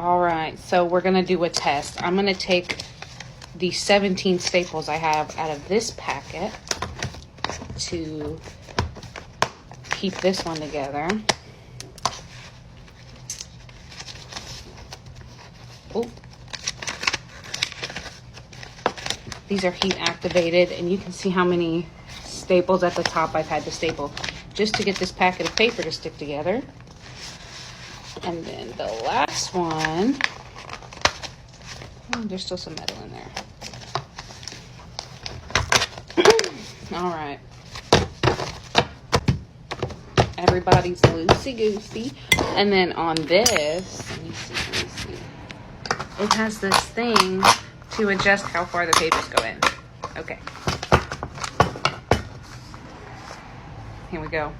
All right, so we're gonna do a test. I'm gonna take the 17 staples I have out of this packet to keep this one together. Oh, these are heat activated, and you can see how many staples at the top I've had to staple just to get this packet of paper to stick together. And then the last one, oh, there's still some metal in there. All right. Everybody's loosey-goosey. And then on this, let me see. It has this thing to adjust how far the papers go in. Okay. Here we go.